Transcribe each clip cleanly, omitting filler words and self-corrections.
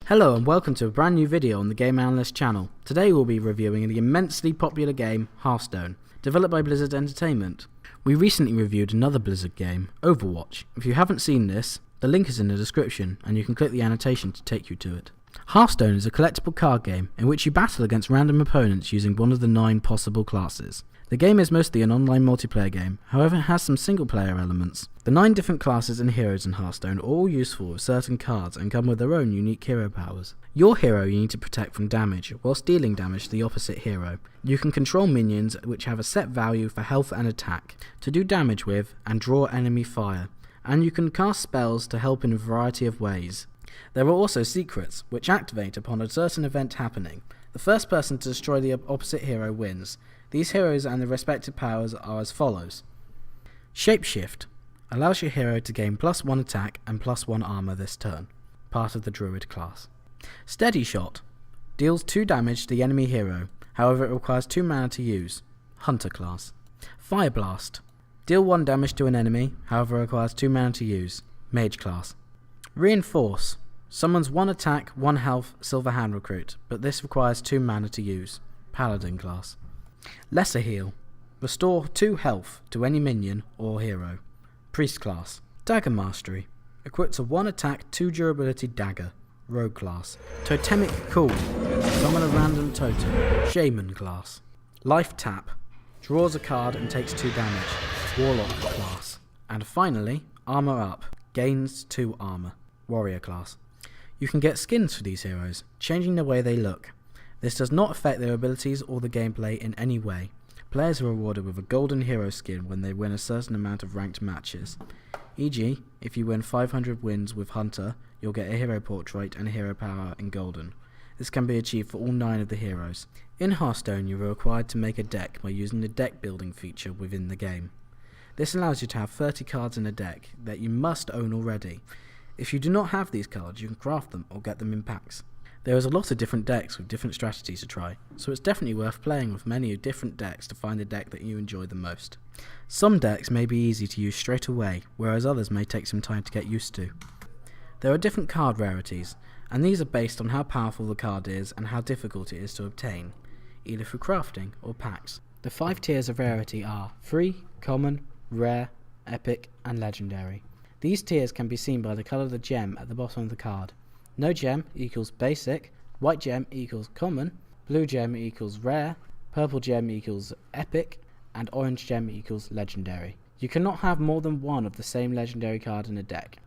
Hello and welcome to a brand new video on the Game Analyst channel. Today we'll be reviewing the immensely popular game Hearthstone, developed by Blizzard Entertainment. We recently reviewed another Blizzard game, Overwatch. If you haven't seen this, the link is in the description and you can click the annotation to take you to it. Hearthstone is a collectible card game in which you battle against random opponents using one of the 9 possible classes. The game is mostly an online multiplayer game, however it has some single player elements. The 9 different classes and heroes in Hearthstone are all useful with certain cards and come with their own unique hero powers. Your hero you need to protect from damage, whilst dealing damage to the opposite hero. You can control minions which have a set value for health and attack, to do damage with and draw enemy fire, and you can cast spells to help in a variety of ways. There are also secrets, which activate upon a certain event happening. The first person to destroy the opposite hero wins. These heroes and their respective powers are as follows. Shapeshift allows your hero to gain +1 attack and +1 armor this turn, part of the Druid class. Steady Shot deals 2 damage to the enemy hero, however it requires 2 mana to use, Hunter class. Fire Blast deal 1 damage to an enemy, however it requires 2 mana to use, Mage class. Reinforce summons 1 attack, 1 health, Silver Hand Recruit, but this requires 2 mana to use, Paladin class. Lesser Heal restore 2 health to any minion or hero, Priest class. Dagger Mastery equips a 1 attack, 2 durability dagger, Rogue class. Totemic Call summon a random totem, Shaman class. Life Tap draws a card and takes 2 damage, Warlock class. And finally, Armor Up gains 2 armor, Warrior class. You can get skins for these heroes, changing the way they look. This does not affect their abilities or the gameplay in any way. Players are rewarded with a golden hero skin when they win a certain amount of ranked matches. E.g., if you win 500 wins with Hunter, you'll get a hero portrait and a hero power in golden. This can be achieved for all 9 of the heroes. In Hearthstone, you are required to make a deck by using the deck building feature within the game. This allows you to have 30 cards in a deck that you must own already. If you do not have these cards, you can craft them or get them in packs. There is a lot of different decks with different strategies to try, so it's definitely worth playing with many different decks to find the deck that you enjoy the most. Some decks may be easy to use straight away, whereas others may take some time to get used to. There are different card rarities, and these are based on how powerful the card is and how difficult it is to obtain, either through crafting or packs. The 5 tiers of rarity are free, common, rare, epic, and legendary. These tiers can be seen by the colour of the gem at the bottom of the card. No gem equals basic, white gem equals common, blue gem equals rare, purple gem equals epic, and orange gem equals legendary. You cannot have more than 1 of the same legendary card in a deck.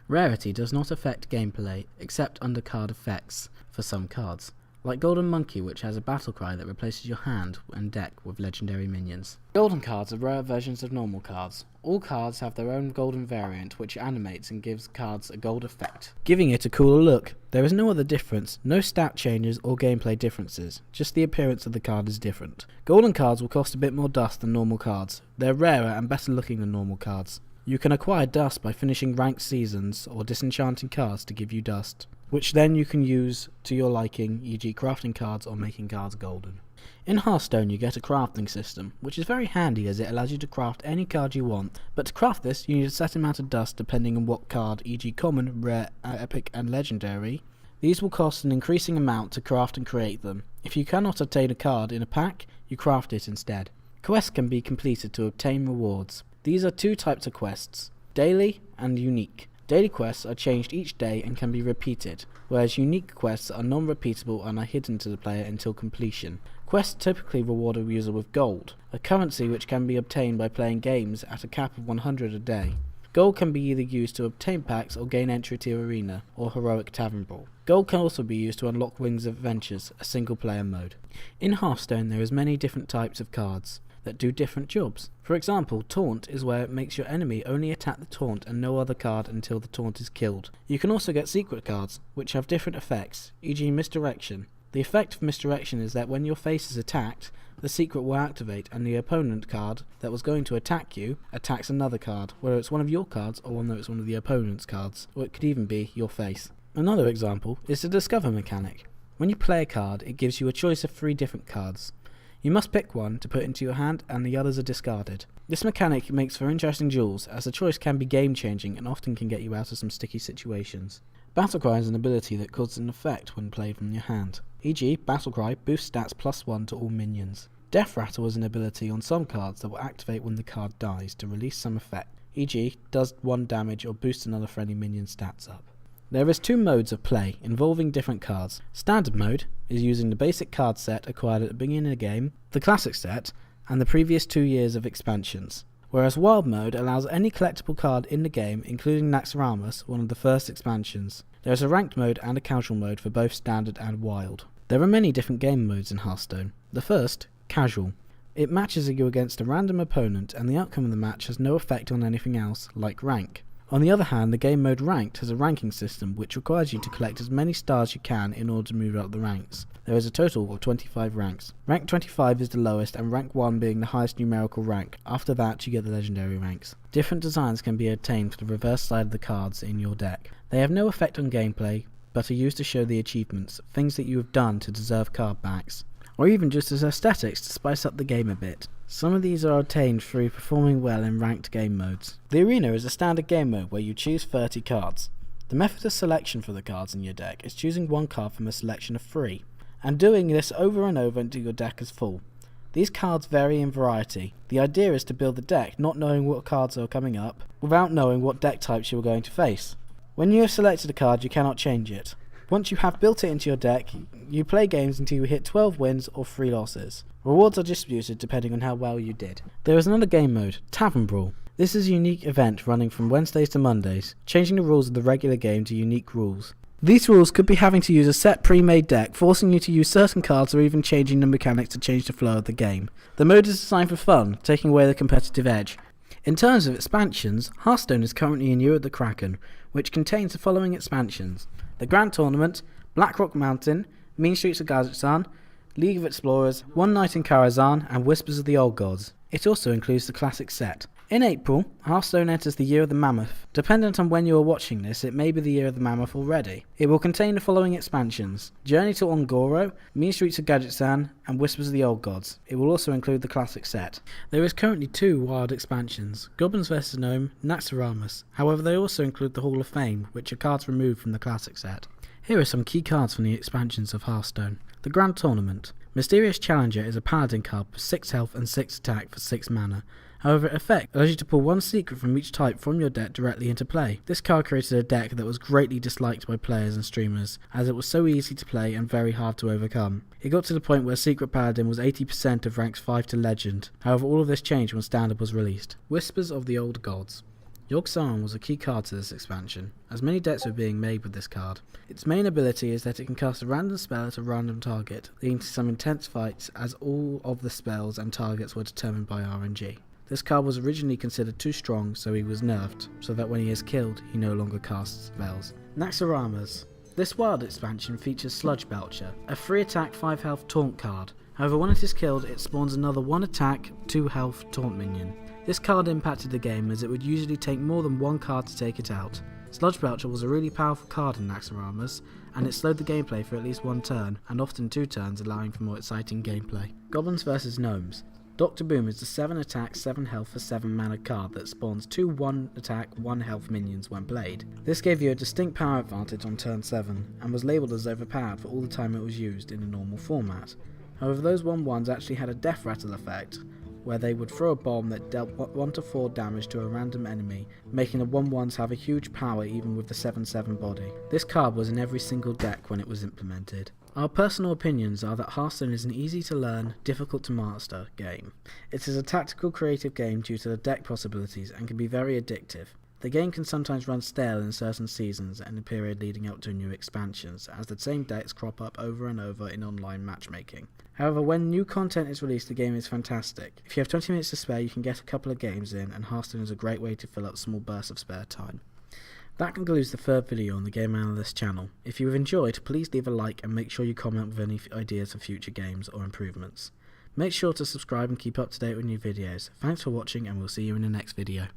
Rarity does not affect gameplay except under card effects for some cards, like Golden Monkey, which has a battle cry that replaces your hand and deck with legendary minions. Golden cards are rare versions of normal cards. All cards have their own golden variant which animates and gives cards a gold effect, giving it a cooler look. There is no other difference, no stat changes or gameplay differences, just the appearance of the card is different. Golden cards will cost a bit more dust than normal cards. They're rarer and better looking than normal cards. You can acquire dust by finishing ranked seasons or disenchanting cards to give you dust, which then you can use to your liking, e.g. crafting cards or making cards golden. In Hearthstone you get a crafting system, which is very handy as it allows you to craft any card you want, but to craft this you need a set amount of dust depending on what card, e.g. common, rare, epic and legendary. These will cost an increasing amount to craft and create them. If you cannot obtain a card in a pack, you craft it instead. Quests can be completed to obtain rewards. These are 2 types of quests, daily and unique. Daily quests are changed each day and can be repeated, whereas unique quests are non-repeatable and are hidden to the player until completion. Quests typically reward a user with gold, a currency which can be obtained by playing games at a cap of 100 a day. Gold can be either used to obtain packs or gain entry to Arena or Heroic Tavern Brawl. Gold can also be used to unlock Wings of Adventures, a single player mode. In Hearthstone there is many different types of cards that do different jobs. For example, Taunt is where it makes your enemy only attack the taunt and no other card until the taunt is killed. You can also get secret cards, which have different effects, e.g. Misdirection. The effect of Misdirection is that when your face is attacked, the secret will activate and the opponent card that was going to attack you attacks another card, whether it's one of your cards or whether it's one of the opponent's cards, or it could even be your face. Another example is the Discover mechanic. When you play a card, it gives you a choice of 3 different cards. You must pick one to put into your hand and the others are discarded. This mechanic makes for interesting duels as the choice can be game changing and often can get you out of some sticky situations. Battle Cry is an ability that causes an effect when played from your hand, e.g. Battle Cry boosts stats +1 to all minions. Death Rattle is an ability on some cards that will activate when the card dies to release some effect, e.g. does 1 damage or boosts another friendly minion's stats up. There is 2 modes of play involving different cards. Standard mode is using the basic card set acquired at the beginning of the game, the classic set, and the previous 2 years of expansions. Whereas Wild mode allows any collectible card in the game, including Naxxramas, one of the first expansions. There is a ranked mode and a casual mode for both standard and wild. There are many different game modes in Hearthstone. The first, casual. It matches you against a random opponent and the outcome of the match has no effect on anything else, like rank. On the other hand, the game mode Ranked has a ranking system which requires you to collect as many stars you can in order to move up the ranks. There is a total of 25 ranks. Rank 25 is the lowest and rank 1 being the highest numerical rank. After that you get the legendary ranks. Different designs can be obtained for the reverse side of the cards in your deck. They have no effect on gameplay, but are used to show the achievements, things that you have done to deserve card backs, or even just as aesthetics to spice up the game a bit. Some of these are obtained through performing well in ranked game modes. The Arena is a standard game mode where you choose 30 cards. The method of selection for the cards in your deck is choosing 1 card from a selection of 3, and doing this over and over until your deck is full. These cards vary in variety. The idea is to build the deck not knowing what cards are coming up, without knowing what deck types you are going to face. When you have selected a card you cannot change it. Once you have built it into your deck, you play games until you hit 12 wins or 3 losses. Rewards are distributed depending on how well you did. There is another game mode, Tavern Brawl. This is a unique event running from Wednesdays to Mondays, changing the rules of the regular game to unique rules. These rules could be having to use a set pre-made deck, forcing you to use certain cards or even changing the mechanics to change the flow of the game. The mode is designed for fun, taking away the competitive edge. In terms of expansions, Hearthstone is currently in Year of the Kraken, which contains the following expansions: the Grand Tournament, Blackrock Mountain, Mean Streets of Kazakhstan, League of Explorers, One Night in Karazhan, and Whispers of the Old Gods. It also includes the classic set. In April, Hearthstone enters the Year of the Mammoth. Dependent on when you are watching this, it may be the Year of the Mammoth already. It will contain the following expansions: Journey to Ongoro, Mean Streets of Kazakhstan, and Whispers of the Old Gods. It will also include the classic set. There is currently 2 wild expansions, Goblins vs Gnome, Naxxramas. However, they also include the Hall of Fame, which are cards removed from the classic set. Here are some key cards from the expansions of Hearthstone. The Grand Tournament. Mysterious Challenger is a paladin card with 6 health and 6 attack for 6 mana. However, effect allows you to pull 1 secret from each type from your deck directly into play. This card created a deck that was greatly disliked by players and streamers, as it was so easy to play and very hard to overcome. It got to the point where Secret Paladin was 80% of ranks 5 to Legend. However, all of this changed when Standard was released. Whispers of the Old Gods. Yogg-Saron was a key card to this expansion, as many decks were being made with this card. Its main ability is that it can cast a random spell at a random target, leading to some intense fights as all of the spells and targets were determined by RNG. This card was originally considered too strong, so he was nerfed, so that when he is killed, he no longer casts spells. Naxxramas. This wild expansion features Sludge Belcher, a 3 attack 5 health taunt card. However, when it is killed, it spawns another 1 attack 2 health taunt minion. This card impacted the game as it would usually take more than 1 card to take it out. Sludge Belcher was a really powerful card in Naxxramas, and it slowed the gameplay for at least 1 turn, and often 2 turns, allowing for more exciting gameplay. Goblins vs Gnomes. Dr. Boom is the 7 attack 7 health for 7 mana card that spawns 2 1 attack 1 health minions when played. This gave you a distinct power advantage on turn 7, and was labelled as overpowered for all the time it was used in a normal format. However, those 1/1s actually had a death rattle effect, where they would throw a bomb that dealt 1 to 4 damage to a random enemy, making the 1/1s have a huge power even with the 7/7 body. This card was in every single deck when it was implemented. Our personal opinions are that Hearthstone is an easy to learn, difficult to master game. It is a tactical creative game due to the deck possibilities and can be very addictive. The game can sometimes run stale in certain seasons and the period leading up to new expansions, as the same decks crop up over and over in online matchmaking. However, when new content is released, the game is fantastic. If you have 20 minutes to spare, you can get a couple of games in, and Hearthstone is a great way to fill up small bursts of spare time. That concludes the 3rd video on the Game Analyst channel. If you have enjoyed, please leave a like and make sure you comment with any ideas for future games or improvements. Make sure to subscribe and keep up to date with new videos. Thanks for watching, and we'll see you in the next video.